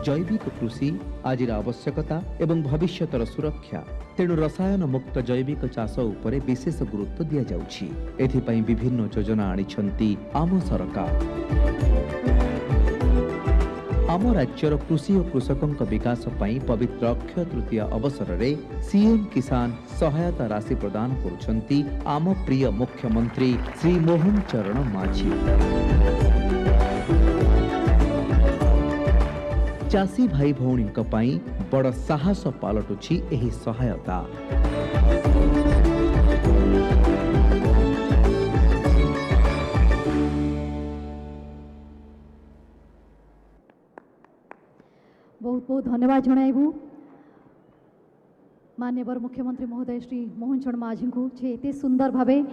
जैविक कृषि आजिर आवश्यकता एवं भविष्यतर सुरक्षा तेणु रसायन मुक्त जैविक चाष उपरे विशेष गुरुत्व दिया जाउछि। एथिपई विभिन्न योजना आनिछंती आम सरकार। आम राज्यर कृषि और कृषकों विकास पई पवित्र अक्षय तृतीय अवसर में सीएम किसान सहायता राशि प्रदान करुछंती आम प्रिय मुख्यमंत्री श्री मोहन चरण माझी। चाषी भाई भौणी पई बड़ साहस पालटुछि एही सहायता। बहुत बहुत धन्यवाद जणाइबु मान्यवर मुख्यमंत्री महोदय श्री मोहन चरण माझी को जे एते सुंदर भावे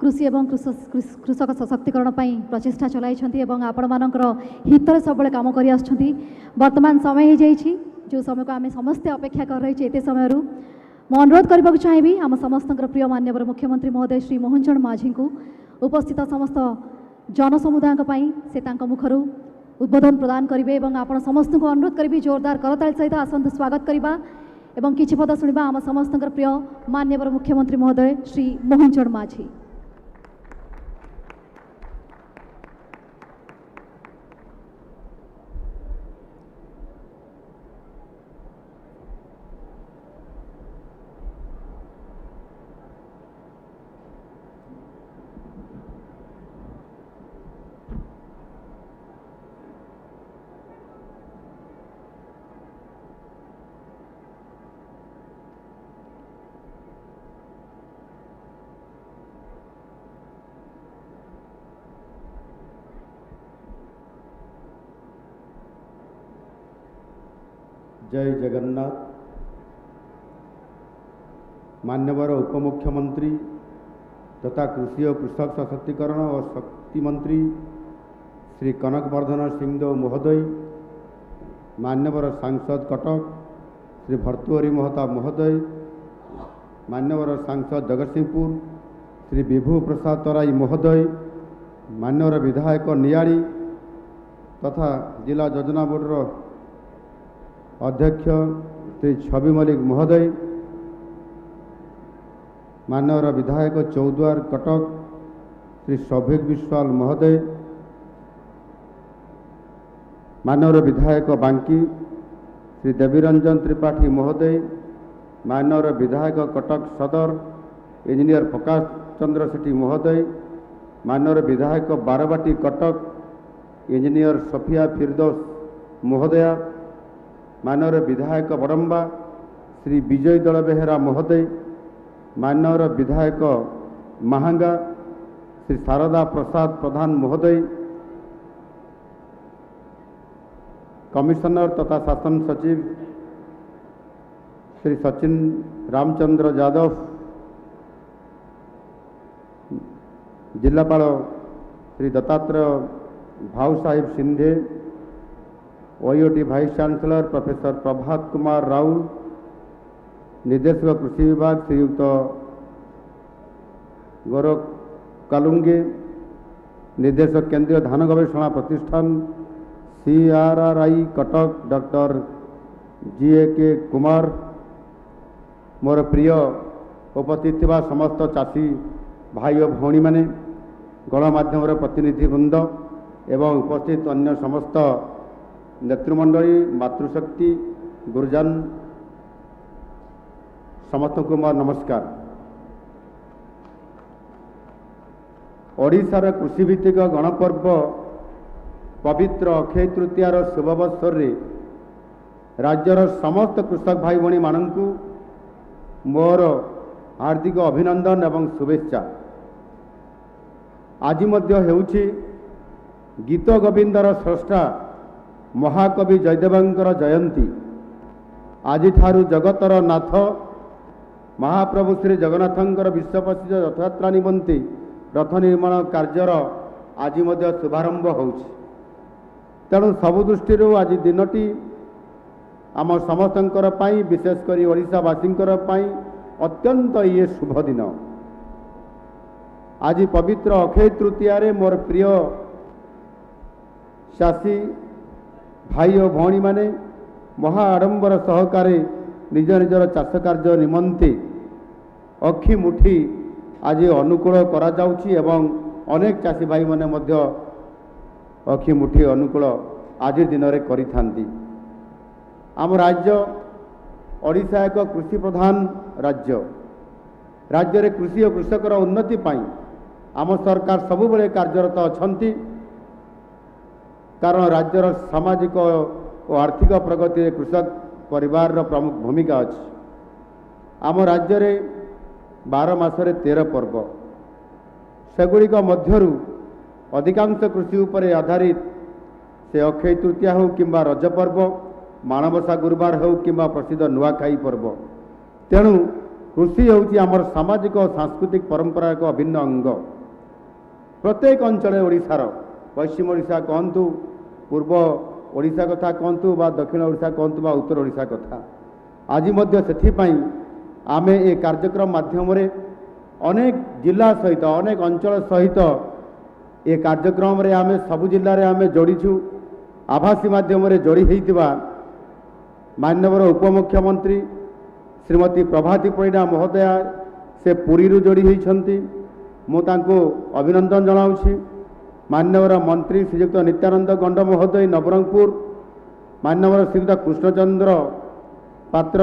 कृषि एवं कृषक सशक्तिकरण पई प्रचेष्टा चलाइछंती एवं आपण मानकर हितरे सबले काम करि आछंती। वर्तमान समय हे जाइछि जो समय को आमे समस्त अपेक्षा कर रही छे। एते समय रु म अनुरोध करबाक चाहिबी आम समस्तकर प्रिय मान्यवर मुख्यमंत्री महोदय श्री मोहन चरण माझी को उपस्थित समस्त जनसमुदाय पई से तांका मुखरु उद्बोधन प्रदान करेंगे और आप समस्त को अनुरोध करी जोरदार करताल सहित आसंतु स्वागत करवा एवं किछि पद शुणा आम समस्त प्रिय मान्यवर मुख्यमंत्री महोदय श्री मोहन चरण माझी। जय जगन्नाथ। मान्यवर उपमुख्यमंत्री तथा कृषि और कृषक सशक्तिकरण और शक्ति मंत्री श्री कनकवर्धन सिंहदेव महोदय, मान्यवर सांसद कटक श्री भर्तृहरि महताब महोदय, मान्यवर सांसद जगतसिंहपुर श्री विभु प्रसाद तराई महोदय, मान्यवर विधायक नियाड़ी तथा जिला योजना बोर्डर अध्यक्ष श्री छवि मलिक महोदय, माननीय विधायक चौद्वार कटक श्री सौभिक विश्वाल महोदय, माननीय विधायक बांकी श्री देवीरंजन त्रिपाठी महोदय, माननीय विधायक कटक सदर इंजीनियर प्रकाश चंद्र सेठी महोदय, माननीय विधायक बारवाटी कटक इंजीनियर सफिया फिरदौस महोदया, माननीय विधायक बड़म्बा श्री विजय दल बेहेरा महोदय, माननीय विधायक महांगा श्री शारदा प्रसाद प्रधान महोदय, कमिश्नर तथा शासन सचिव श्री सचिन रामचंद्र यादव, जिलापाल Shri Dattatreya Bhau Sahib Shinde, OUAT vice chancellor professor Prabhat Kumar Rao, निर्देशक कृषि विभाग श्रीयुक्त गौरव कालुंगे, निर्देशक केंद्रीय धान गवेषणा प्रतिष्ठान CRRI Cuttack doctor GAK Kumar, मोर प्रिय उपस्थित समस्त चाषी भाई और भौणी माने, गणमाध्यम प्रतिनिधि वृंद एवं उपस्थित अन्य समस्त नेतृमंडली, मातृशक्ति, गुरुजन समस्त को मोर नमस्कार। ओडिशार कृषिभित्तिक गणपर्व पवित्र अक्षय तृतीयार शुभअवसर राज्यर समस्त कृषक भाई भौणी माननकु मोर हार्दिक अभिनंदन एवं शुभेच्छा। आज मध्य हेउछि गीत गोविंदर स्रष्टा महाकवि जयदेवंकर जयंती। आज ठारू जगतर नाथ महाप्रभु श्री जगन्नाथंकर विश्व प्रसिद्ध रथयात्रा निमंती रथ निर्माण कार्यर आज मध्य शुभारंभ होउछि। तेणु सबु दृष्टि आज दिनटी आम समस्तंकर पाई विशेषकर ओडिशावासींकर पाई अत्यंत ये शुभ दिन। आज पवित्र अक्षय तृतीया रे मोर प्रिय चाषी भाई और भौणी माने ମହା ଆଡ଼ମ୍ବର ସହକାରେ ନିଜ ନିଜର ଚାଷ କାର୍ଯ୍ୟ ନିମନ୍ତେ ଅକ୍ଷି ମୁଠି ଆଜି ଅନୁକୂଳ କରାଯାଉଛି ଏବଂ ଅନେକ ଚାଷୀ ଭାଇମାନେ ମଧ୍ୟ ଅକ୍ଷି ମୁଠି ଅନୁକୂଳ ଆଜି ଦିନରେ କରିଥାନ୍ତି। ଆମ ରାଜ୍ୟ ଓଡ଼ିଶା ଏକ କୃଷି ପ୍ରଧାନ ରାଜ୍ୟ। ରାଜ୍ୟରେ କୃଷି ଓ କୃଷକର ଉନ୍ନତି ପାଇଁ ଆମ ସରକାର ସବୁବେଳେ କାର୍ଯ୍ୟରତ ଅଛନ୍ତି, କାରଣ ରାଜ୍ୟର ସାମାଜିକ ଓ ଆର୍ଥିକ ପ୍ରଗତିରେ କୃଷକ ପରିବାରର ପ୍ରମୁଖ ଭୂମିକା ଅଛି। ଆମ ରାଜ୍ୟରେ 12 ମାସରେ 13 ପର୍ବ, ସେଗୁଡ଼ିକ ମଧ୍ୟରୁ ଅଧିକାଂଶ କୃଷି ଉପରେ ଆଧାରିତ। ସେ ଅକ୍ଷୟ ତୃତୀୟା ହେଉ କିମ୍ବା ରଜ ପର୍ବ, ମାଣବସା ଗୁରୁବାର ହେଉ କିମ୍ବା ପ୍ରସିଦ୍ଧ ନୂଆଖାଇ ପର୍ବ। ତେଣୁ କୃଷି ହେଉଛି ଆମର ସାମାଜିକ ଓ ସାଂସ୍କୃତିକ ପରମ୍ପରାର ଏକ ଅଭିନ୍ନ ଅଙ୍ଗ। ପ୍ରତ୍ୟେକ ଅଞ୍ଚଳରେ ଓଡ଼ିଶାର, ପଶ୍ଚିମ ଓଡ଼ିଶା କହନ୍ତୁ, ପୂର୍ବ ଓଡ଼ିଶା କଥା କହନ୍ତୁ ବା ଦକ୍ଷିଣ ଓଡ଼ିଶା କହନ୍ତୁ ବା ଉତ୍ତର ଓଡ଼ିଶା କଥା, ଆଜି ମଧ୍ୟ ସେଥିପାଇଁ ଆମେ ଏ କାର୍ଯ୍ୟକ୍ରମ ମାଧ୍ୟମରେ ଅନେକ ଜିଲ୍ଲା ସହିତ ଅନେକ ଅଞ୍ଚଳ ସହିତ ଏ କାର୍ଯ୍ୟକ୍ରମରେ ଆମେ ସବୁ ଜିଲ୍ଲାରେ ଆମେ ଯୋଡ଼ିଛୁ। ଆଭାସୀ ମାଧ୍ୟମରେ ଯୋଡ଼ି ହୋଇଥିବା ମାନ୍ୟବର ଉପମୁଖ୍ୟମନ୍ତ୍ରୀ ଶ୍ରୀମତୀ ପ୍ରଭାତୀ ପରିଡ଼ା ମହୋଦୟା ସେ ପୁରୀରୁ ଯୋଡ଼ି ହୋଇଛନ୍ତି, ମୁଁ ତାଙ୍କୁ ଅଭିନନ୍ଦନ ଜଣାଉଛି। ମାନ୍ୟବର ମନ୍ତ୍ରୀ ଶ୍ରୀଯୁକ୍ତ ନିତ୍ୟାନନ୍ଦ ଗଣ୍ଡ ମହୋଦୟ ନବରଙ୍ଗପୁର, ମାନ୍ୟବର ଶ୍ରୀଯୁକ୍ତ କୃଷ୍ଣଚନ୍ଦ୍ର ପାତ୍ର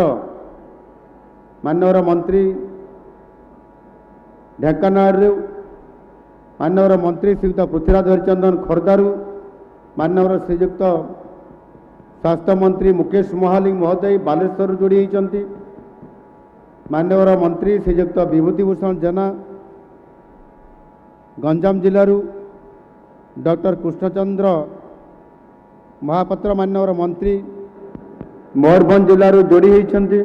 ମାନ୍ୟବର ମନ୍ତ୍ରୀ ଢେଙ୍କାନାଳରୁ, ମାନ୍ୟବର ମନ୍ତ୍ରୀ ଶ୍ରୀଯୁକ୍ତ ପୃଥ୍ୱୀରାଜ ହରିଚନ୍ଦନ ଖୋର୍ଦ୍ଧାରୁ, ମାନ୍ୟବର ଶ୍ରୀଯୁକ୍ତ ସ୍ୱାସ୍ଥ୍ୟମନ୍ତ୍ରୀ ମୁକେଶ ମହାଲିକ ମହୋଦୟ ବାଲେଶ୍ୱରରୁ ଯୋଡ଼ି ହୋଇଛନ୍ତି, ମାନ୍ୟବର ମନ୍ତ୍ରୀ ଶ୍ରୀଯୁକ୍ତ ବିଭୂତିଭୂଷଣ ଜେନା ଗଞ୍ଜାମ ଜିଲ୍ଲାରୁ, ଡକ୍ଟର କୃଷ୍ଣଚନ୍ଦ୍ର ମହାପାତ୍ର ମାନ୍ୟବର ମନ୍ତ୍ରୀ ମୟୂରଭଞ୍ଜ ଜିଲ୍ଲାରୁ ଯୋଡ଼ି ହୋଇଛନ୍ତି,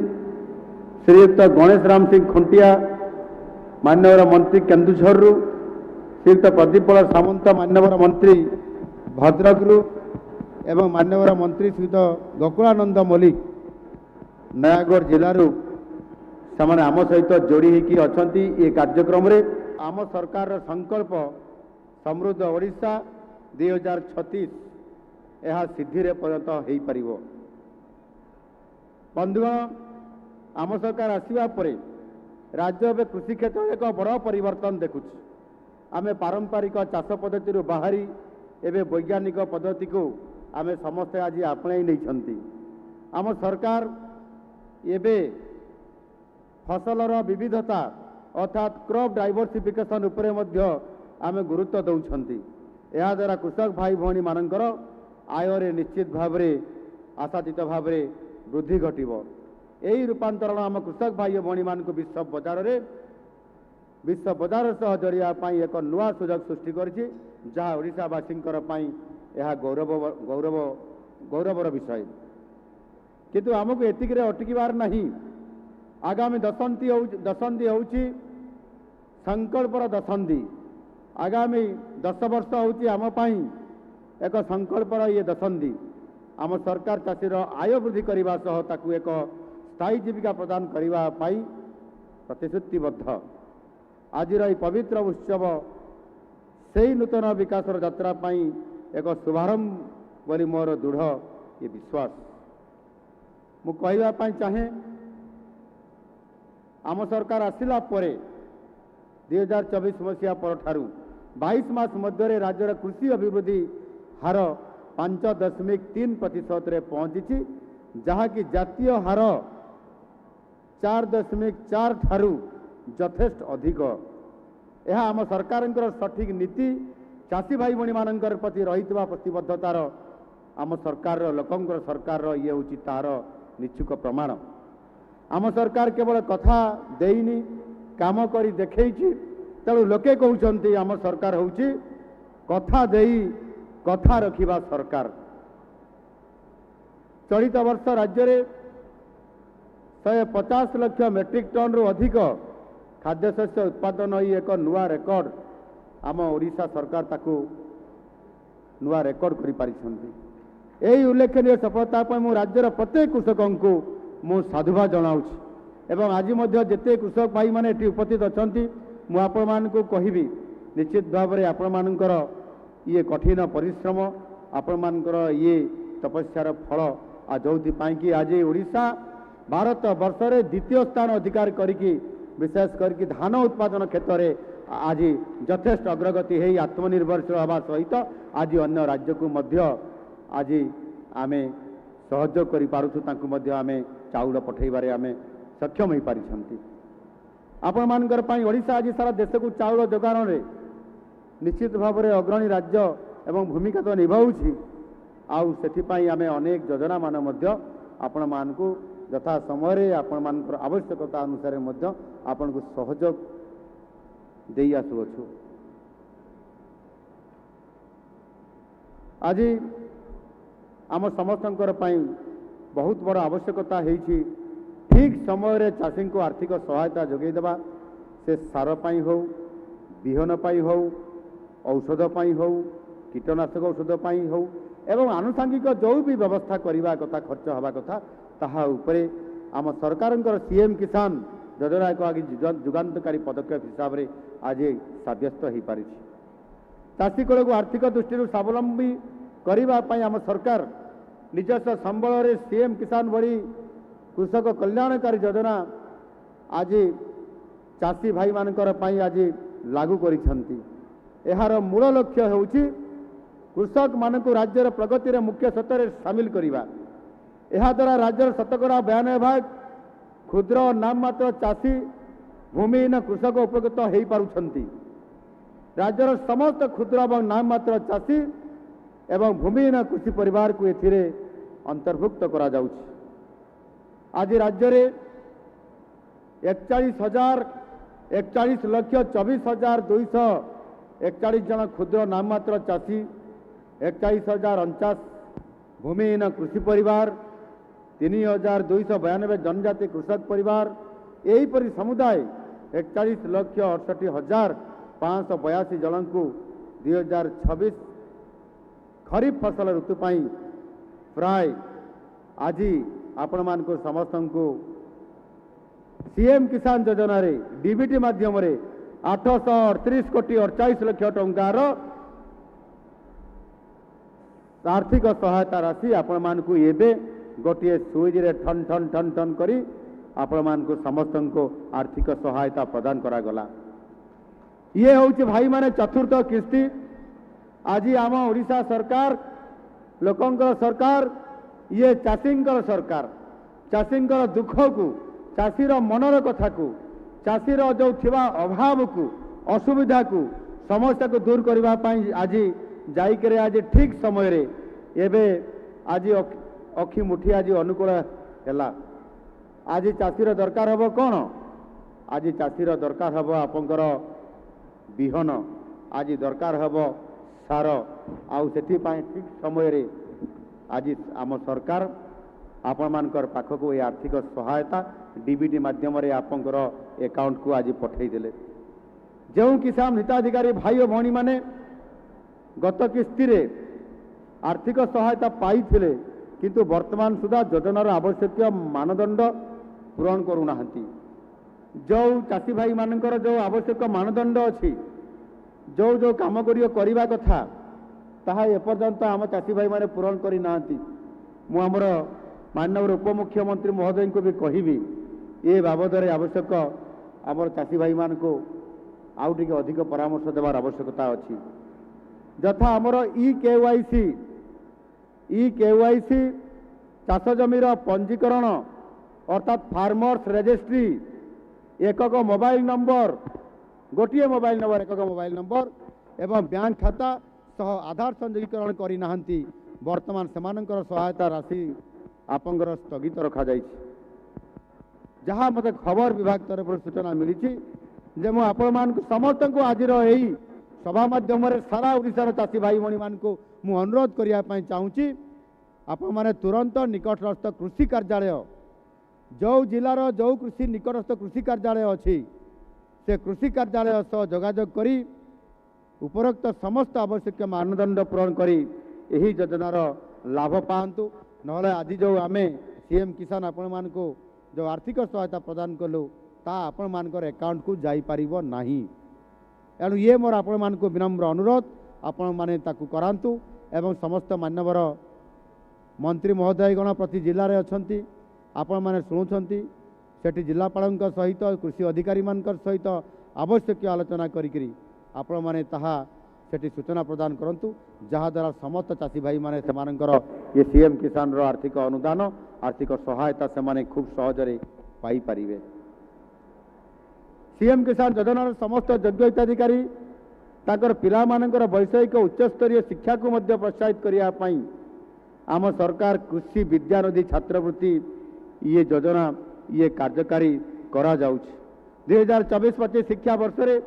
ଶ୍ରୀଯୁକ୍ତ ଗଣେଶ ରାମ ସିଂ ଖୁଣ୍ଟିଆ ମାନ୍ୟବର ମନ୍ତ୍ରୀ କେନ୍ଦୁଝରରୁ, ଶ୍ରୀଯୁକ୍ତ ପ୍ରଦୀପ ସାମନ୍ତ ମାନ୍ୟବର ମନ୍ତ୍ରୀ ଭଦ୍ରକରୁ ଏବଂ ମାନ୍ୟବର ମନ୍ତ୍ରୀ ଶ୍ରୀଯୁକ୍ତ ଗୋକୁଳାନନ୍ଦ ମଲ୍ଲିକ ନୟାଗଡ଼ ଜିଲ୍ଲାରୁ ସେମାନେ ଆମ ସହିତ ଯୋଡ଼ି ହୋଇକି ଅଛନ୍ତି। ଏ କାର୍ଯ୍ୟକ୍ରମରେ ଆମ ସରକାରର ସଂକଳ୍ପ ସମୃଦ୍ଧ ଓଡ଼ିଶା 2036 ଏହା ସିଦ୍ଧିରେ ପରିଣତ ହୋଇପାରିବ। ବନ୍ଧୁଗଣ, ଆମ ସରକାର ଆସିବା ପରେ ରାଜ୍ୟ ଏବେ କୃଷି କ୍ଷେତ୍ରରେ ଏକ ବଡ଼ ପରିବର୍ତ୍ତନ ଦେଖୁଛି। ଆମେ ପାରମ୍ପରିକ ଚାଷ ପଦ୍ଧତିରୁ ବାହାରି ଏବେ ବୈଜ୍ଞାନିକ ପଦ୍ଧତିକୁ ଆମେ ସମସ୍ତେ ଆଜି ଆପଣେଇ ନେଇଛନ୍ତି। ଆମ ସରକାର ଏବେ ଫସଲର ବିବିଧତା ଅର୍ଥାତ୍ କ୍ରପ୍ ଡାଇଭର୍ସିଫିକେସନ୍ ଉପରେ ମଧ୍ୟ ଆମେ ଗୁରୁତ୍ୱ ଦେଉଛନ୍ତି। ଏହାଦ୍ୱାରା କୃଷକ ଭାଇ ଭଉଣୀମାନଙ୍କର ଆୟରେ ନିଶ୍ଚିତ ଭାବରେ ଆଶାତୀତ ଭାବରେ ବୃଦ୍ଧି ଘଟିବ। ଏହି ରୂପାନ୍ତରଣ ଆମ କୃଷକ ଭାଇ ଭଉଣୀମାନଙ୍କୁ ବିଶ୍ୱ ବଜାର ସହ ଯୋଡ଼ିବା ପାଇଁ ଏକ ନୂଆ ସୁଯୋଗ ସୃଷ୍ଟି କରିଛି, ଯାହା ଓଡ଼ିଶାବାସୀଙ୍କର ପାଇଁ ଏହା ଗୌରବର ବିଷୟ। କିନ୍ତୁ ଆମକୁ ଏତିକିରେ ଅଟକିବାର ନାହିଁ। ଆଗାମୀ ଦଶନ୍ଧି ହେଉଛି ସଂକଳ୍ପର ଦଶନ୍ଧି। ଆଗାମୀ 10 ବର୍ଷ ହେଉଛି ଆମ ପାଇଁ ଏକ ସଂକଳ୍ପର ଇଏ ଦଶନ୍ଧି। ଆମ ସରକାର ଚାଷୀର ଆୟ ବୃଦ୍ଧି କରିବା ସହ ତାକୁ ଏକ ସ୍ଥାୟୀ ଜୀବିକା ପ୍ରଦାନ କରିବା ପାଇଁ ପ୍ରତିଶ୍ରୁତିବଦ୍ଧ। ଆଜିର ଏହି ପବିତ୍ର ଉତ୍ସବ ସେହି ନୂତନ ବିକାଶର ଯାତ୍ରା ପାଇଁ ଏକ ଶୁଭାରମ୍ଭ ବୋଲି ମୋର ଦୃଢ଼ ଏ ବିଶ୍ୱାସ। ମୁଁ କହିବା ପାଇଁ ଚାହେଁ, ଆମ ସରକାର ଆସିଲା ପରେ 2024 ମସିହା ପରଠାରୁ 22 ମାସ ମଧ୍ୟରେ ରାଜ୍ୟର କୃଷି ଅଭିବୃଦ୍ଧି ହାର 5.3% ପହଞ୍ଚିଛି, ଯାହାକି ଜାତୀୟ ହାର 4.4 ଠାରୁ ଯଥେଷ୍ଟ ଅଧିକ। ଏହା ଆମ ସରକାରଙ୍କର ସଠିକ୍ ନୀତି, ଚାଷୀ ଭାଇ ଭଉଣୀମାନଙ୍କର ପ୍ରତି ରହିଥିବା ପ୍ରତିବଦ୍ଧତାର, ଆମ ସରକାରର ଲୋକଙ୍କର ସରକାରର ଇଏ ହେଉଛି ତାହାର ନିଚ୍ଛୁକ ପ୍ରମାଣ। ଆମ ସରକାର କେବଳ କଥା ଦେଇନି, କାମ କରି ଦେଖେଇଛି। ତେଣୁ ଲୋକେ କହୁଛନ୍ତି ଆମ ସରକାର ହେଉଛି କଥା ଦେଇ କଥା ରଖିବା ସରକାର। ଚଳିତ ବର୍ଷ ରାଜ୍ୟରେ 150 ଲକ୍ଷ ମେଟ୍ରିକ୍ ଟନ୍ରୁ ଅଧିକ ଖାଦ୍ୟଶସ୍ୟ ଉତ୍ପାଦନ ଏହି ଏକ ନୂଆ ରେକର୍ଡ। ଆମ ଓଡ଼ିଶା ସରକାର ତାକୁ ନୂଆ ରେକର୍ଡ କରିପାରିଛନ୍ତି। ଏହି ଉଲ୍ଲେଖନୀୟ ସଫଳତା ପାଇଁ ମୁଁ ରାଜ୍ୟର ପ୍ରତ୍ୟେକ କୃଷକଙ୍କୁ ମୁଁ ସାଧୁବାଦ ଜଣାଉଛି ଏବଂ ଆଜି ମଧ୍ୟ ଯେତେ କୃଷକ ଭାଇମାନେ ଏଠି ଉପସ୍ଥିତ ଅଛନ୍ତି, ମୁଁ ଆପଣମାନଙ୍କୁ କହିବି, ନିଶ୍ଚିତ ଭାବରେ ଆପଣମାନଙ୍କର ଇଏ କଠିନ ପରିଶ୍ରମ, ଆପଣମାନଙ୍କର ଇଏ ତପସ୍ୟାର ଫଳ जोपाई आज ओडिशा भारत वर्ष में द्वितीय स्थान अधिकार करिकी विशेष करके धान उत्पादन क्षेत्र में आज यथेष्ट अग्रगति हो आत्मनिर्भरशील हवा सहित आज अन्य राज्य को मध्य आज आम सहयोग कर आम चाउल पठेबारे आम सक्षम हो पारि आपण मानकर ओडिशा आज सारा देश को चाउल जोगाण में निश्चित भाव में अग्रणी राज्य एवं भूमिका तो निभाऊँगी आउ से आम अनेक योजना मान आपण मान यथा समय आपण मान आवश्यकता अनुसार आपण को सहयोग दे आसुअछु। आज आम समस्तंकर बहुत बड़ आवश्यकता है ठीक समय चाषी को आर्थिक सहायता जोगेदेवा से सार पाई हो बिहन पाई हो औषध पाई हो कीटनाशक औषध पाई हो एवं आनुषंगिक जो भी व्यवस्था करने कथा खर्च हवा कथा ताहा उपरे आम सरकार सीएम किसान योजना को आगे जुगान्तकारी पदक्षेप हिसाब से आज सब्यस्त हो पारि चाषी कूल को आर्थिक दृष्टि स्वावलंबी करने आम सरकार निजस्व संबल सीएम किसान भली कृषक कल्याणकारी योजना आज चाषी भाई मानकर आज लागू करिसेंती। एहार मूल लक्ष्य होउछि कृषक मानक राज्यर प्रगति रे मुख्य स्रोत सामिल करिबा। एहा द्वारा राज्यर 92% भाग क्षुद्र नाममात्र चाषी भूमिहीन कृषक उपकृत हो पारुछंती। राज्यर समस्त क्षुद्र और नाममात्र चाषी एवं भूमिहीन कृषि परिवार को एथिरे अंतर्भुक्त करा जाउछि। आज राज्य में 41,24,241 जन क्षुद्र नाममात्र चाषी 41,049 भूमिहीन कृषि परिवार 3,292 जनजाति कृषक परिवार यहीपरि समुदाय 41,68,582 जन को 2026 खरीफ फसल ऋतु प्राय आज आपण मान को समस्त को सीएम किसान योजना रे डीबीटी माध्यम रे 838 कोटी 48 लाख टंकार आर्थिक सहायता राशि आपण मान को एबे गोटे सुइज रे ठन ठन ठन ठन करी आपण मान को समस्त को आर्थिक सहायता प्रदान करा गला। ये होउछि भाई माने चतुर्थ किस्ती। आज आम ओडिशा सरकार लोकंकर सरकार ये चाषींकर सरकार चाषींकर दुख को चाषीर मनर कथा को चाषीर जो थिबा अभाव को असुविधा को समस्या को दूर करने आज जाइकर आज ठीक समय रे एबे आज अखि मुठी आज अनुकूल है। आज चाषीर दरकार हम कौन आज चाषीर दरकार हम आपंकर बिहन आज दरकार हम सार आउ सेठी ठीक समय रे आज आम सरकार आपण मानकर पाखक ये आर्थिक सहायता डीबीटी माध्यम रे आपंकर अकाउंट को आज पठेई देले। जो किसान हिताधिकारी भाई और भौणी माने गत किस्ती रे आर्थिक सहायता पाई थिले किंतु वर्तमान सुधा योजनार आवश्यक मानदंड पूरण करूना। जो चाषी भाई मानकर जो आवश्यक मानदंड अच्छी जो जो काम करवा कथा ताहा एपर्यंत आम चाषी भाई माने पूरण करी नांती। मु हमर माननीय उपमुख्यमंत्री महोदय को भी कहबी ये बाबद रे आवश्यक आमर चाषी भाई मान को आउ टिके अधिक परामर्श देवार आवश्यकता अच्छी। यथा आमर ई केवाईसी चाष जमीर पंजीकरण अर्थात फार्मर्स रजिस्ट्री एकक मोबाइल नंबर गोटे मोबाइल नंबर एकक मोबाइल नंबर एवं बैंक खाता सह आधार संयोगीकरण करी नाहंती। वर्तमान सेमानंकर सहायता राशि आपंकर स्थगित रखा जाइछि। जहाँ मते खबर विभाग तरफ सूचना मिली जे मु आपण मान समस्त को आज यही सभा माध्यम सारा ओडिशार चाषी भाई भणी मान को मु अनुरोध करने चाहूँगी आपण माने तुरंत निकटस्थ कृषि कार्यालय जो जिलार जो कृषि निकटस्थ कृषि कार्यालय अच्छी से कृषि कार्यालय सह जोगाजोग करी उपरोक्त समस्त आवश्यक मानदंड पूरण करी यही योजनार लाभ पातु। नहले आज जो आम सीएम किसान आपण मान को जो आर्थिक सहायता प्रदान कलु ता आपण मानकर अकाउंट को जाई पारिबो नाही। एणु ये मोर आपण मान को विनम्र अनुरोध आपण माने ताकू करांतु एवं समस्त मान्यवर मंत्री महोदयगण प्रति जिले में अच्छा आपण मैंने शुणुंट सेठी जिलापाल सहित कृषि अधिकारी मान सहित आवश्यक आलोचना करी आपण मैंने सेठी सूचना प्रदान करंतु जहाद्वारा समस्त चाषी भाई माने सेमानकर ये सीएम किसान रो आर्थिक अनुदान आर्थिक सहायता से माने खूब सहजरे पाई परिवे। सीएम किसान योजनार समस्त योग्य हिताधिकारी ताकर पिला मानकर वैषयिक उच्चस्तरीय शिक्षा को मध्य प्रोत्साहित करिया पई आम सरकार कृषि विद्यानिधि छात्रवृत्ति ये योजना ये कार्यकारी करा जाउछ। 2024-25 शिक्षा वर्ष रे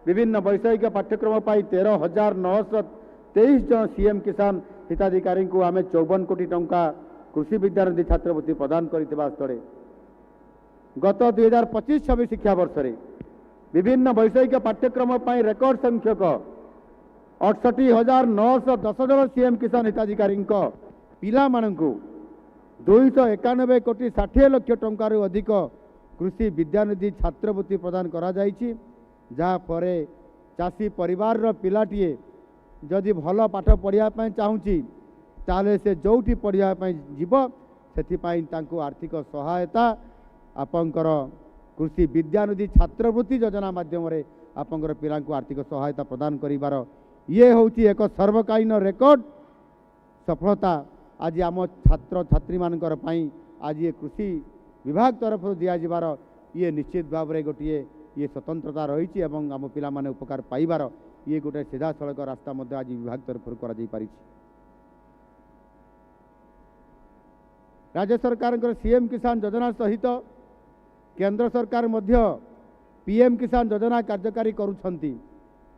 विभिन्न वैषयिक पाठ्यक्रम पाई 13,923 जन सीएम किसान हिताधिकारी को आम 54 कोटी टंका कृषि विद्यानिधि छात्रवृत्ति प्रदान करथिबा स्थळे गत 2025-26 शिक्षा वर्ष रे विभिन्न वैषयिक पाठ्यक्रम पाई रेकर्ड संख्यक 68,910 जन सीएम किसान हिताधिकारी पिला मानकु 291 कोटी 60 लाख टंकार अधिक कृषि विद्यानिधि छात्रवृत्ति प्रदान करा जाइछि। जहाँ पर चाषी परिवार रो पिलाटीए जदि भल पाठ पढ़िया चाहूँगी ताले से जोठी पढ़िया जीव से आर्थिक सहायता आपंकर कृषि विद्यानिधि छात्रवृत्ति योजना माध्यम आपंकर पिला आर्थिक सहायता प्रदान करिवार ये होची एक सर्वकालीन रेकर्ड सफलता। आज आम छात्र छात्री मानकर पई आज ये कृषि विभाग तरफ दियाजिबार ये निश्चित भाव में गोटे ये स्वतंत्रता रही आम पिला माने उपकार पाइबार ये गोटे सीधा सड़क रास्ता मध्य आज विभाग तरफ कर राज्य सरकार सीएम किसान योजना सहित केंद्र सरकार मध्य पीएम किसान योजना कार्यकारी करुछंती।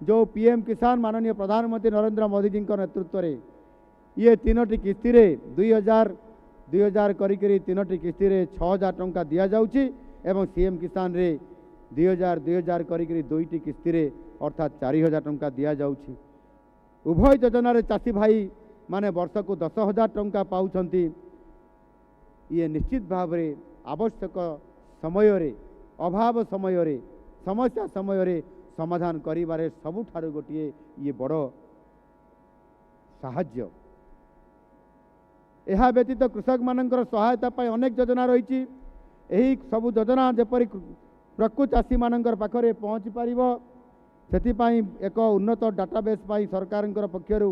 जो पीएम किसान माननीय प्रधानमंत्री नरेंद्र मोदी जी नेतृत्व में ये 3टी किस्ती रे 2000 करी 3टी किस्ती रे 6,000 टंका दिया जाउची एवं सीएम किसान रे 2000 करी 2टी किस्ती रे अर्थात 4,000 टंका दिया जाउची। उभय योजना रे चाषी भाई माने वर्ष को 10,000 टंका पाउछंती। ये निश्चित भाव रे आवश्यक समय रे अभाव समय रे समस्या समय रे समाधान करिबारे सबुठारु गोटिए ये बड़ साहाय्य। यह व्यतीत कृषक मानकर सहायता पाई अनेक योजना रही सबु योजना जेपरी प्रकृत चाषी मानकर पाखरे पहुँची पारिबो सेथिपाई एक उन्नत डाटाबेस पाई सरकार पक्षरु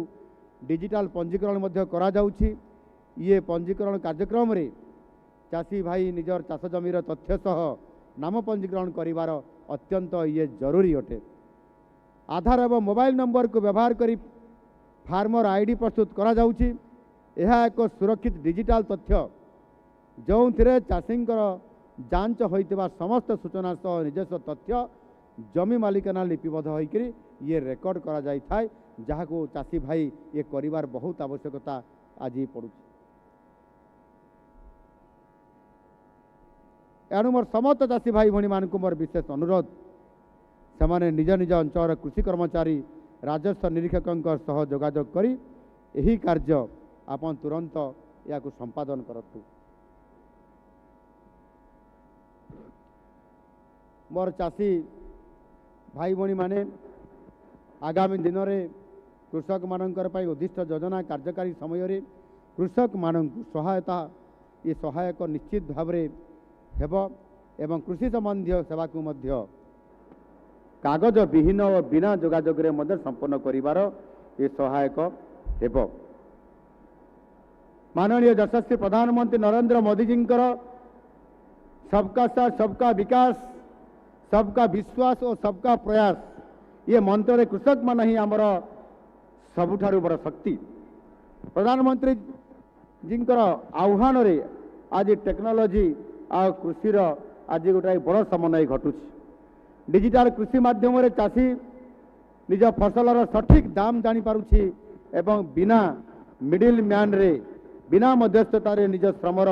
डिजिटल पंजीकरण मध्य करा जाउछि। ये पंजीकरण कार्यक्रम रे चाषी भाई निजर चाष जमीर तथ्य सह नाम पंजीकरण करिवार अत्यंत ये जरूरी अटे। आधार एवं मोबाइल नंबर को व्यवहार करी फार्मर आईडी प्रस्तुत करा जाउछि। यह एक सुरक्षित डिजिटल तथ्य जो थे चाषी जांच होइतिबा समस्त सूचना सह निजस्व तथ्य जमी मालिकाना लिपिबद्ध होइकरी ये रेकर्ड करा जाय थाय जहाँ को चाषी भाई ये करिवार बहुत आवश्यकता आज पड़ू। एणु मोर समस्त चाषी भाई भणी मान मोर विशेष अनुरोध से निज निज अंचल कृषि कर्मचारी राजस्व निरीक्षक सह जोगाजोग करी यही कार्य आपन तुरंत या संपादन करतु। मोर चाषी भाई भणी माने आगामी दिन में कृषक मानकर पई उद्दिष्ट योजना कार्यकारी समय रे कृषक मानक सहायता ये सहायक निश्चित भाव में हेब एवं कृषि संबंधी सेवा को मध्य कागज विहीन और बिना जोगाजोग रे मध्य संपन्न करिवार ये सहायक हेब। माननीय यशस्वी प्रधानमंत्री नरेंद्र मोदी जी सबका साथ सबका विकास सबका विश्वास और सबका प्रयास ये मंत्र रे कृषक मान ही आमर सबुठारु बड़ शक्ति। प्रधानमंत्री जी आह्वान रे आज टेक्नोलोजी आ कृषि आज गोटे बड़ समन्वय घटुछि। डिजिटल कृषि माध्यम रे चाषी निज फसलर सठिक दाम जानी पारुछि एवं बिना मिडिल मैन रे बिना मध्यस्थता रे निज श्रमर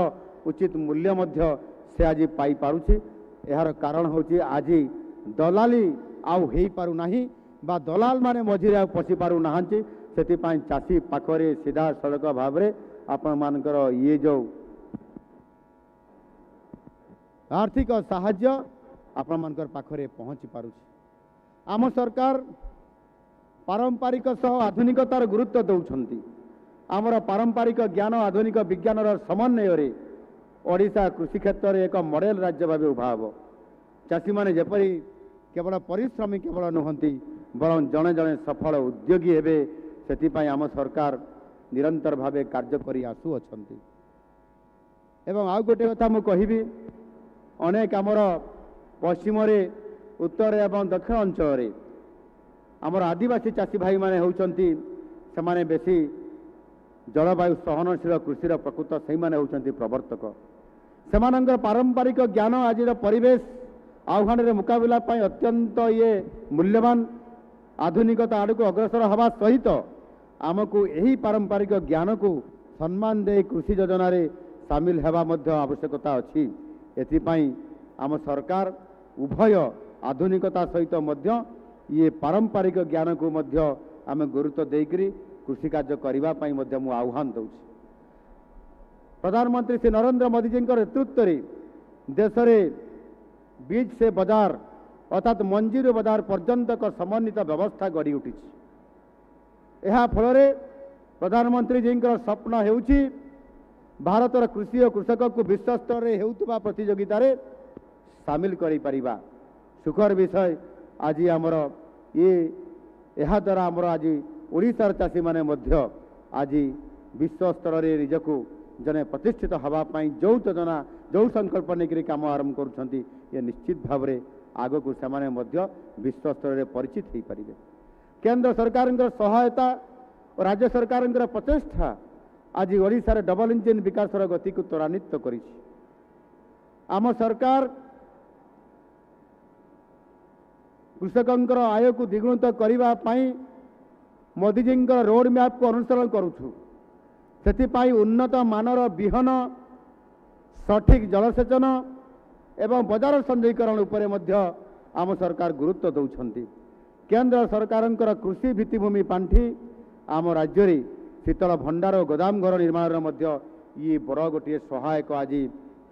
उचित मूल्य मध्य से आज पाई पारुछि। यार कारण होछि आज दलाली आउ हेई पारु नाही बा दलाल माने मझिरे आ पसी पारु नाहंती। सेतिपाई चाषी पाखरे सीधा सड़क भाव रे आपण मानकर ये जो आर्थिक साहाय्य आपण मानकर पाखरे पहुँची पारुछि। आम सरकार पारंपरिक सह आधुनिकतार गुरुत्व दौछंती। आमर पारंपरिक ज्ञान आधुनिक विज्ञान समन्वय ओडिशा कृषि क्षेत्र में एक मॉडल राज्य भाव उभा हे चाषी मैंने जपरी केवल परिश्रमी केवल नुहति बरं जड़े जड़े सफल उद्योगी हे से आम सरकार निरंतर भावे कार्य करी आसुअछंती। एवं आउ गोटे कथा मु कहिबी अनेक आमर पश्चिम उत्तर एवं दक्षिण अंचल आमर आदिवासी चाषी भाई माने होउछंती सेमाने बेसी जलवायु सहनशील कृषि प्रकृत से माने होउछंती प्रवर्तक सेमानंकर पारंपरिक ज्ञान आज परिवेश आह्वान रे मुकाबला पाई अत्यंत ये मूल्यवान आधुनिकता आड़ को अग्रसर हवा सहित आमको यही पारंपरिक ज्ञान को सम्मान दे कृषि योजना रे सामिल हेबा मध्य आवश्यकता अछि। एथिपाई आम सरकार उभय आधुनिकता सहित मध्य ये पारंपरिक ज्ञान को मध्य आम गुरुत्व देकरी कृषि कार्य करबा पई मध्य मु आह्वान दउछि। प्रधानमंत्री श्री नरेंद्र मोदी जी नेतृत्व रे देश रे बीज से बाजार अर्थात मंजीर बाजार पर्यंत समन्वित व्यवस्था गढ़ी उठी। यह फल प्रधानमंत्री जी स्वप्न हेउछि भारतर कृषि और कृषक को विश्व स्तर में हेउतबा प्रतियोगिता रे सामिल करि परिबा। सुखर विषय आज आमर ये यह द्वारा आमर आज ओडिशार चाषी माने मध्य आज विश्व स्तर में निजको जने प्रतिष्ठित हवा पाई जो योजना जो संकल्प नहीं काम आरंभ करुछंती ये निश्चित भाव में आग को सेमाने मध्य विश्व स्तर में परिचित हो पारे। केंद्र सरकार सहायता और राज्य सरकार प्रचेष्टा आज ओडिशार डबल इंजिन विकास गति को त्वरान्वित करिछि। आम सरकार कृषकंकर आय को द्विगुणित करबा पई मोदी जी रोड मैप को अनुसरण करुछु। सेथिपाई उन्नत मानर बिहन सठिक जलसेचन एवं बाजार संजयकरण उपरे मध्य आम सरकार गुरुत्व दौरान। केंद्र सरकार कृषि भित्तिभूमि पांठि आम राज्य रे शीतल भंडार और गोदाम घर निर्माण मध्य ये बड़ गोटे सहायक आज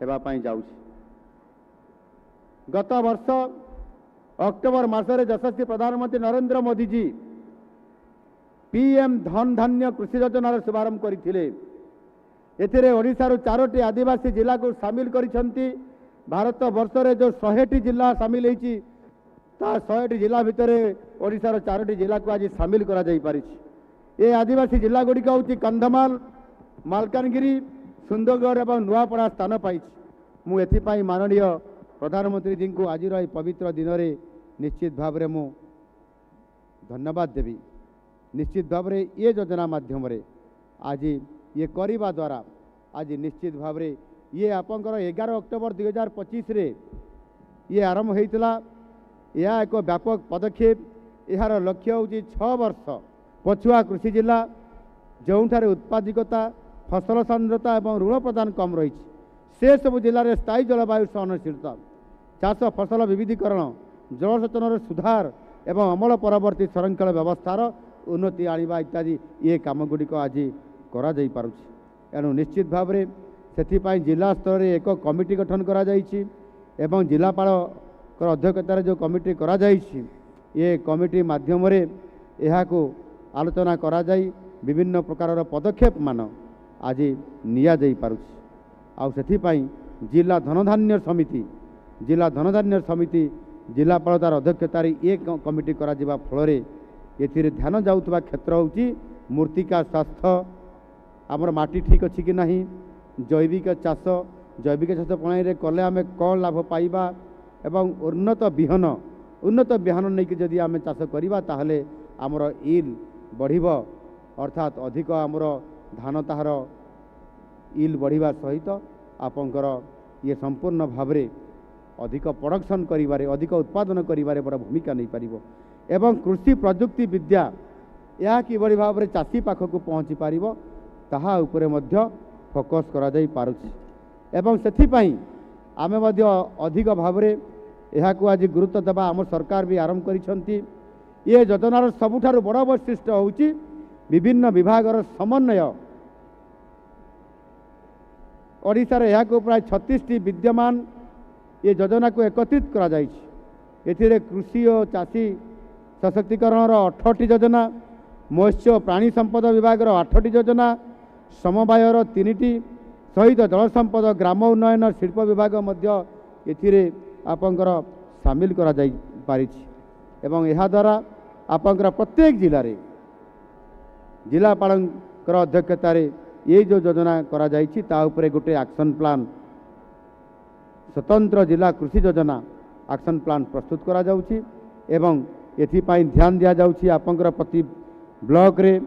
होगापाई जाउछि। गत वर्ष अक्टोबर मासरे यशस्वी प्रधानमंत्री नरेंद्र मोदी जी पीएम धन धान्य कृषि योजनार शुभारंभ करथिले। एथिरे ओडिशार 4टी आदिवासी जिला को सामिल करिसंती। भारत वर्ष रे जो 100टी जिला सामिल होईची ता 100टी जिला भितरे ओडिशार 4टी जिला को आज सामिल करा जाई पारिछि। ये आदिवासी जिला गुड़िक हूँ कंधमाल मालकानगिरी सुंदरगढ़ और नुआपड़ा स्थान पाई। मुझे माननीय प्रधानमंत्री जी को आज पवित्र दिन में निश्चित भाव में मु धन्यवाद देवी। निश्चित भाव में ये योजना माध्यम आज ये करने द्वारा आज निश्चित भाव में ये आपंकर 11 अक्टोबर 2025 रे ये आरंभ होता। यह एक व्यापक पदक्षेप। यार लक्ष्य हूँ 6 वर्ष पछुआ कृषि जिला जोठारे उत्पादिकता फसल सांद्रता और ऋण प्रदान कम रही से सब जिले में स्थायी जलवायु सहनशीलता चाष फसल विविधीकरण जलसेचन सुधार एवं अमल परवर्ती संरक्षण व्यवस्थार उन्नति आनिबा इत्यादि ये काम गुड़िक आज करा जाई पारुछि। एणु निश्चित भाव में से जिला स्तर में एक कमिटी गठन करा जाइछि एवं जिलापाल अध्यक्षतार जो कमिटी करा जाइछि ये कमिटी माध्यम यह को आलोचना करा जाई विभिन्न प्रकार पदक्षेप मान आज निया जाई पारुछि। आउ सेथिपाई जिला धनधान्य समिति जिलापाल तार अध्यक्षतार ये कमिटी करा जिबा फल एथिरे ध्यान जाउतबा क्षेत्र होउची मूर्तिका स्वास्थ्य आमर माटी ठीक अछि कि नहीं जैविक चाष प्रणाली रे कले आमे कौन लाभ पाइबा एवं उन्नत बिहन नहीं कि जदि आमे चाष करिबा ताहले आमर इल बढ़िब अर्थात अधिक आमर धान ताहार इल बढ़िबा सहित आपंकर ये संपूर्ण भाव में अधिक प्रोडक्शन करिबारे अधिक उत्पादन करिबारे बड़ भूमिका नहीं पारिबो एवं कृषि प्रजुक्ति विद्या यह किभଳି भाव में चाषी पाखक पहुँची पारिबो ताहा उपरे मध्य फोकस करा जाई पारुछि। एवं सेथिपाई आमे मध्य अधिक भाव में यह को आज गुरुत्व देवा आम सरकार भी आरंभ करिसंती। ये योजनार सबुठारु बड़ वैशिष्ट्य होउची विभिन्न विभागर समन्वय। ओडिशार यह को प्राय 36टी विद्यमान ये योजना को एकत्रित करा जाइछि। एथिरे कृषि और चाषी सशक्तिकरण 18टी योजना मत्स्य प्राणी संपद विभाग 8टी योजना समवायर 3टी सहित जल संपद ग्राम उन्नयन शिल्प विभाग मध्य एथिरे आपंकर सामिल करा जाई पारिछि एवं एहा द्वारा आपंकर प्रत्येक जिले में जिलापालंकर अध्यक्षतार ये जो योजना करा जाइछि ता उपरे गोटे एक्शन प्लान स्वतंत्र जिला कृषि योजना एक्शन प्लान प्रस्तुत करा जाउछि एवं एथिपाई ध्यान दिया जाउछि आपंकर प्रति ब्लॉक रे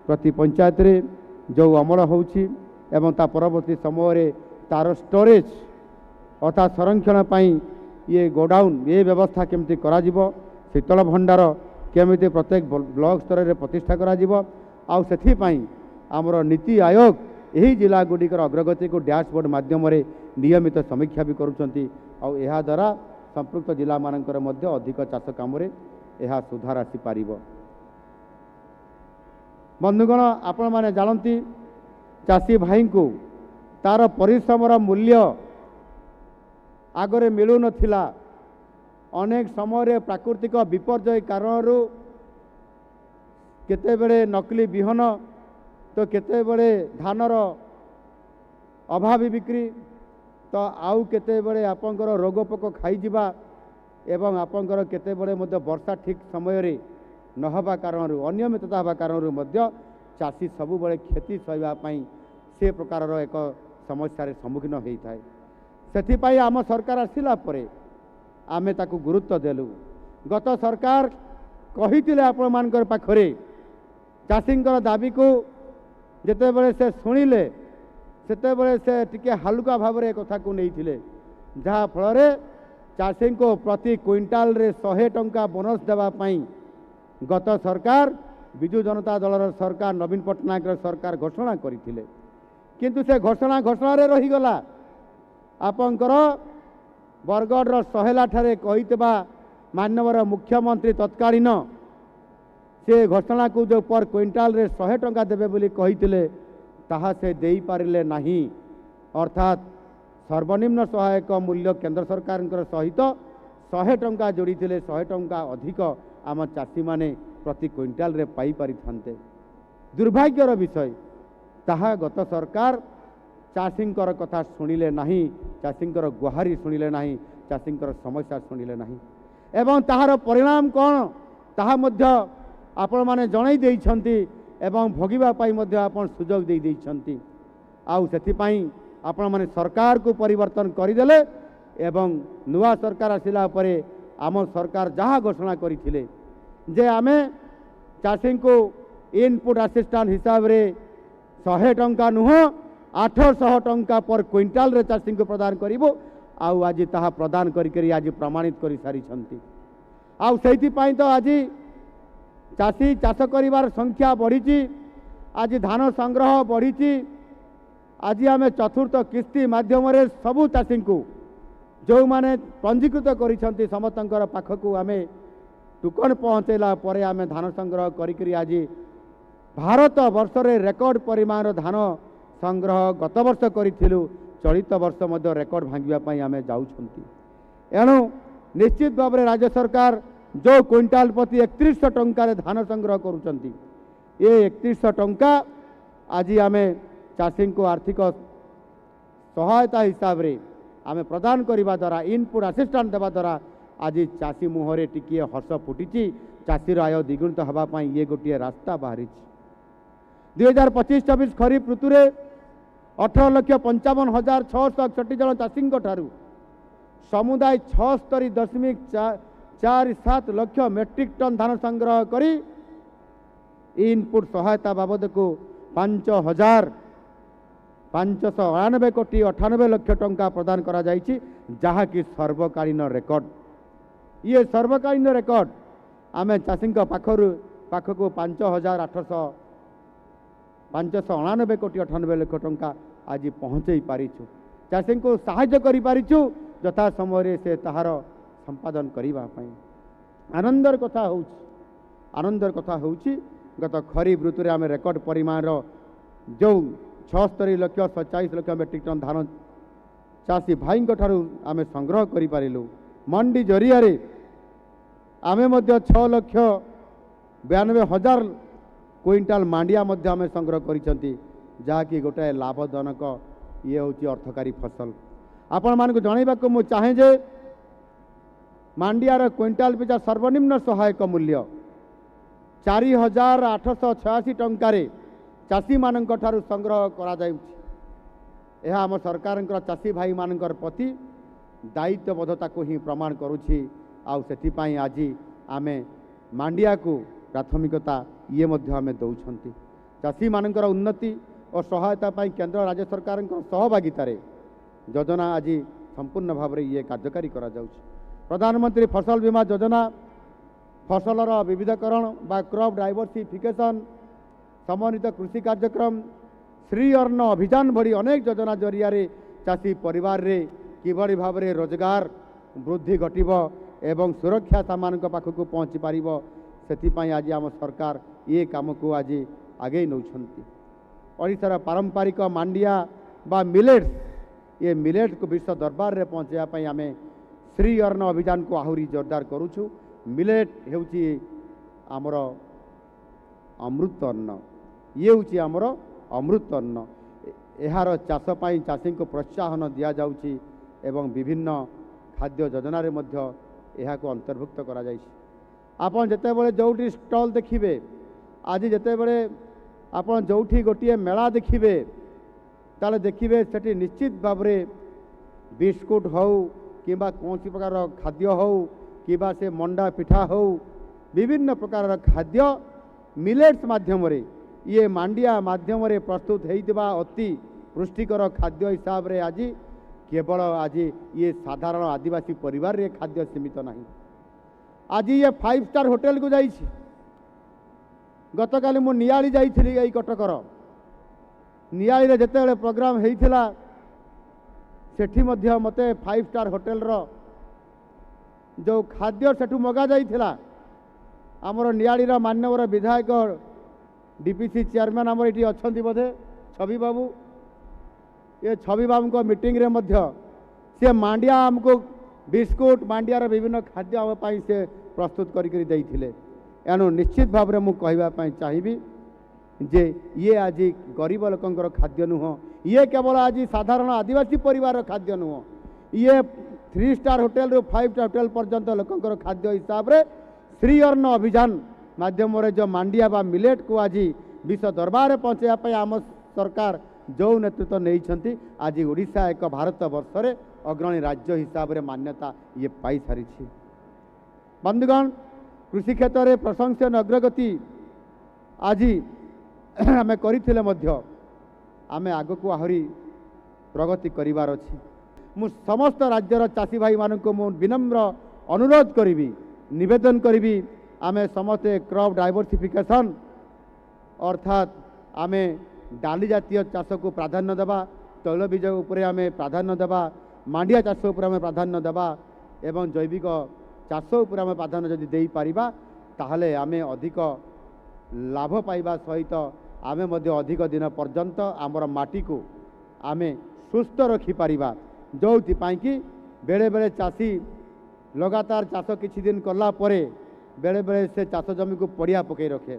प्रति पंचायत रे जो अमल होउछि एवं ता परवर्ती समय रे तार स्टोरेज अर्थात संरक्षण पाई ये गोडाउन ये व्यवस्था केमती करा जिवो शीतल भंडार केमिति प्रत्येक ब्लॉक स्तर में प्रतिष्ठा करा जिवो आउ सेथि पाई आमर नीति आयोग यही जिला गुड़िकर अग्रगति को डैशबोर्ड माध्यम नियमित समीक्षा भी करुछंती आउ एहा द्वारा संपृक्त जिला मानकर मध्य अधिक चाष काम यह सुधार आसी पारिबो। बंधुगण आपण माने जानती चाषी भाई को तार परिश्रमर मूल्य आगरे मिलू नथिला अनेक समय प्राकृतिक विपर्यय कारण केतेबेले नकली बिहन तो केतेबेले धानर अभावी बिक्री तो आउ केतेबेले आपंकर रोगपोक खाइजिबा एवं आपंकर केतेबेले मध्य वर्षा ठीक समय रे नहबा कारण अनियमितता हवा कारण मध्य चाषी सबुबले क्षति सहबा पई से प्रकार एक समस्या सम्मुखीन होता है। से आम सरकार आसिला परे आमे ताकू गुरुत्व देलु। गत सरकार कही आपण मानकर पाखरे चाषींकर दाबी को जेतेबेले से शुणिले सेतेबेले से टिके हालुका भाव में कथा को नहीं जहाँ फल चाषी को प्रति क्विंटाल रे 100 टंका बोनस देवाई गत सरकार विजु जनता दलर सरकार नवीन पट्टनायक सरकार घोषणा करथिले किंतु से घोषणा रे रहीगला आपंकर बरगढ़ सहेला ठारे कहितबा माननीय मुख्यमंत्री तत्कालीन से घोषणा को जो पर क्विंटाल रे 100 टंका देबे बोली कहिथिले ताहा से देई पारिले नाही अर्थात सर्वनिम्न सहायक मूल्य केंद्र सरकार सहित 100 टंका जोड़ी 100 टंका अधिक आम चाषी माने प्रति क्विंटाल रे पाई पारि थांते। दुर्भाग्यर विषय ताहा गत सरकार चाषींकर कथा शुणिले नाही चाषींकर गुहारी शुणिले नाही चाषींकर समस्या शुणिले नाही एवं ताहार परिणाम कौन ताहा मध्य आपण माने जणाई देइछंती एवं भोगिबा पाई मध्य आपण सुजोग देई देइछंती आउ सेति पाई आपण माने सरकार को परिवर्तन करिदेले एवं नुआ सरकार आसिला परे आम सरकार जहाँ घोषणा करथिले जे आमे चाषी को इनपुट असिस्टेंट हिसाब रे 100 टंका नुह 800 टंका पर क्विंटाल रे चाषी को प्रदान करिवो आउ आज ताहा प्रदान करी आज प्रमाणित करि सारी छंती आउ सेति पाई तो आज चाषी चाष करिवार संख्या बढ़ी आज धान संग्रह बढ़ी आज आम चतुर्थ किस्ती माध्यम सबू चाषी को जो माने पंजीकृत करिसंती समस्तंकर पाखकू आमे टुकन पहुँचेला परे आमे धान संग्रह करी आज भारत वर्ष रे रेकर्ड परिमाण धान संग्रह गत वर्ष करिथिलु चलित वर्ष मध्य रेकर्ड भांगिबा पई आमे जाउछंती एणु निश्चित भाव में राज्य सरकार जो क्विंटाल प्रति 3100 टंका रे धान संग्रह करुचंती ये 3100 टंका आज आमे चाषी को आर्थिक सहायता हिसाब रे आमे प्रदान करने द्वारा इनपुट असिस्टेंट देवा द्वारा आज चाषी मुहरे टिके हस फुटी चाषीर आय द्विगुणित होगापाई ये गोटे रास्ता बाहरी 2025-26 खरीफ ऋतु 18,55,661 जन चाषी समुदाय 76.47 लक्ष मेट्रिक टन धान संग्रह करी इनपुट सहायता बाबद को 5,599 कोटी 98 लक्ष टंका प्रदान करा जाइछि जहाँ कि सर्वकालीन रेकर्ड ये सर्वकालीन रेकर्ड आमे चाषी पाखक 5,899 कोटी 98 लक्ष टंका आज पहुँचे पारिछु चाषी को साहाय्य करि पारिछु यथा समय से ताहार संपादन करिबा पई आनंदर कथा होउछि गत खरीफ ऋतु रे आमे रेकर्ड परिमाण जो 76 लक्ष 47 लक्ष मेट्रिक टन धान चाषी भाई आमे संग्रह करि पारिलु मंडी जरिया रे आमे मध्य 6,92,000 क्विंटाल मांडिया मध्य आम संग्रह करिसेंती जहाँकि गोटे लाभजनक ये हूँ अर्थकारी फसल आपण मानक जनइबा को मु चाहे जे मांडियार क्विंटाल पिछा सर्वनिम्न सहायक मूल्य 4,886 टंकार चाषी मानक ठारू संग्रह करा जाउछि। यह आम सरकार चाषी भाई मानकर प्रति दायित्वबद्धता को ही प्रमाण करुछि। आउ सेथिपाई आज आमे मांडिया को प्राथमिकता ये मध्य आमे दौछंती। चाषी मानकर उन्नति और सहायता पाई केंद्र राज्य सरकार सहभागितार योजना आज संपूर्ण भाव ये कार्यकारी करा जाउछि। प्रधानमंत्री फसल बीमा योजना फसलर विविधकरण बा क्रॉप डाइवर्सिफिकेशन समन्वित कृषि कार्यक्रम श्री अन्न अभियान भली अनेक योजना जरिया चाषी परिवार रे किभली भाव में रोजगार वृद्धि घटिब एवं सुरक्षा सामान पाखक पहुँची पार से आज आम सरकार ये काम को आज आगे नौछंती। ओडिशार पारंपरिक मांडिया बा मिलेट्स ये मिलेट को विश्व दरबार रे पहुँचापी आम श्री अन्न अभियान को आहुरी जोरदार करुछु। मिलेट हेउची आमर अमृत अन्न ये हूँ आमर अमृत अन्न यार चाष पाई चाषी को प्रोत्साहन दि जाउछि एवं विभिन्न खाद्य योजना रे मध्य यह को अंतर्भुक्त करा जाइछि। आपन जेतेबेले जोठी स्टॉल देखिबे आज जेतेबेले आपन जोठी गोटिए मेला देखिबे ताले देखिबे सेठी निश्चित भाव में बिस्कुट हो किबा कौन प्रकार खाद्य हो किबा से मंडा पिठा हो विभिन्न प्रकार खाद्य मिलेट्स माध्यम रे ये मांडिया माध्यम रे प्रस्तुत होइतिबा अति पुष्टिकर खाद्य हिसाब रे आज केवल आज ये साधारण आदिवासी परिवार रे खाद्य सीमित नहीं। आज ये 5 स्टार होटल को जाइछि। गतकाली मु नियाली जाइथिली एई कटकर नियाली रे जेतेबेले प्रोग्राम हेइथिला सेठी मध्य मते 5 स्टार होटल रो जो खाद्य सेठू मगा जाइथिला आमर नियाली रो मान्यवर विधायक डीपीसी चेयरमैन आमर ये अच्छा बोधे छवि बाबू ये छवि बाबू को मीटिंग रे मध्य से मांडिया आमको बिस्कुट मांडियार विभिन्न खाद्य आम पाई से प्रस्तुत करिकरी देइथिले। एणु निश्चित भाव में मुझे कहवाई चाहिए जे ये आज गरीब लोकंकर खाद्य नुह ये केवल आज साधारण आदिवासी परिवार खाद्य नुह ये 3 स्टार होटेल रू 5 स्टार होटेल पर्यंत लोकंकर खाद्य हिसाब रे श्री अन्न अभियान माध्यम रे जो मांडिया बा मिलेट को आज विश्व दरबार पहुँचापी आम सरकार जो नेतृत्व नहीं आज ओडिशा एक भारत वर्ष रे अग्रणी राज्य हिसाब रे मान्यता ये पाई सारी। बंधुगण कृषि क्षेत्र में प्रशंसनीय अग्रगति आज आम करथिले मध्य आम आग को आहरी प्रगति करिवार अछि। मु समस्त राज्यर चाषी भाई मानक मु विनम्र अनुरोध करी निवेदन करी आम समस्ते क्रॉप डाइवर्सिफिकेशन अर्थात आम डाली जातीय चाष को प्राधान्य देवा तैल बीज उपर आम प्राधान्य देवा मांडिया चाष उपर आम प्राधान्य देवा एवं जैविक चाष उपर आम प्राधान्य जदि दे पारिबा ताहले आम अधिक लाभ पाइबा सहित आम अधिक दिन पर्यंत आमर माटी को आम सुस्थ रखिपारिबा जो कि बेले बेले चाषी लगातार चाष किछि दिन कला परे बेले बेले से चाष जमी को पड़िया पकई रखे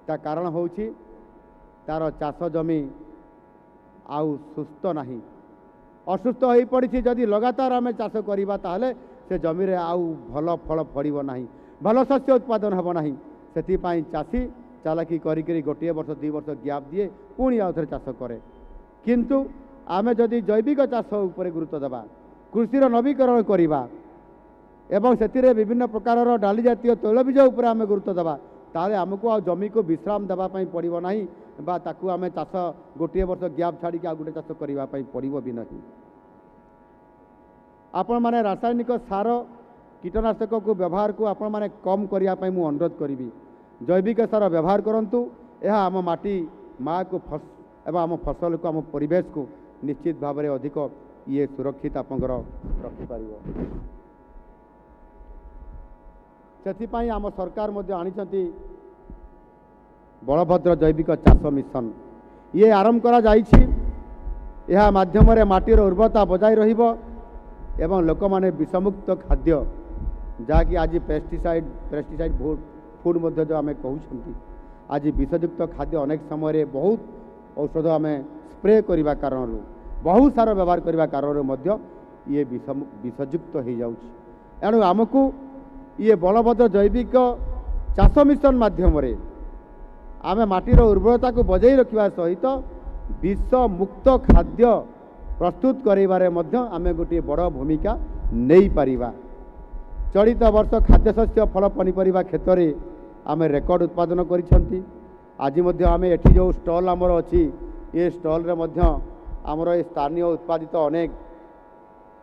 ता कारण होउछि तार चाष जमी आउ सुस्थ नहीं असुस्थ हो पड़ी जदि लगातार आम चाष करवा ताहले से जमी रे आउ भल फल फड़ब नहीं भल शस्य उत्पादन हेब नहीं से चाषी चालाकी करी गोटे वर्ष 2 वर्ष गैप दिए पुणी आउ थे चाष करे किंतु आम जदि जैविक चाष उपर गुरुत्व देवा कृषिर नवीकरण करवा एवं से विभिन्न प्रकार डाली जातीय तैल बीज उपर आम गुरुत्व देवा ताले आमको आ जमी को विश्राम देवाई पड़ो ना बा ताकू आम चाष गोटे वर्ष गैप छाड़ी आ गोटे चाष करने पड़ो भी नहीं। आपण माने रासायनिक सार कीटनाशक को व्यवहार को आपण माने कम करने मु अनुरोध करी जैविक सार व्यवहार करंतु यह आम माटी माँ को एवं आम फसल को आम परिवेश को निश्चित भाव में अधिक ये सुरक्षित आपंकर रखिपार से आम सरकार मध्य आनी बलभद्र जैविक चाष मिशन ये आरंभ करा जाइछि। यह माध्यम रे माटीर उर्वरता बजाय रहिबो एवं लोक माने विषमुक्त खाद्य जहाँकि आज पेस्टिसाइड फूड मध्य जो आम कहते आज विषयुक्त खाद्य अनेक समय बहुत औषध आम स्प्रे करने कारण बहुत सार व्यवहार करने कारण ये विषयुक्त हो जाऊँगी एणु आमको ये बलभद्र जैविक चाष मिशन माध्यम आम माटीर उर्वरता को बजाई रखा सहित विष मुक्त खाद्य प्रस्तुत करेबारे आम गोटे बड़ भूमिका नहीं पारिबा। चलित वर्ष खाद्यशस्य फल पनीपरिबा क्षेत्र में आम रेकर्ड उत्पादन करिसेंती। आज आम एठी जो स्टॉल आमर अच्छी ये स्टॉल रे आमर ये स्थानीय उत्पादित अनेक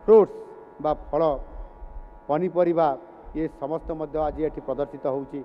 फ्रूट्स बा फल पनीपरिबा ये समस्त आज ये प्रदर्शित होउची।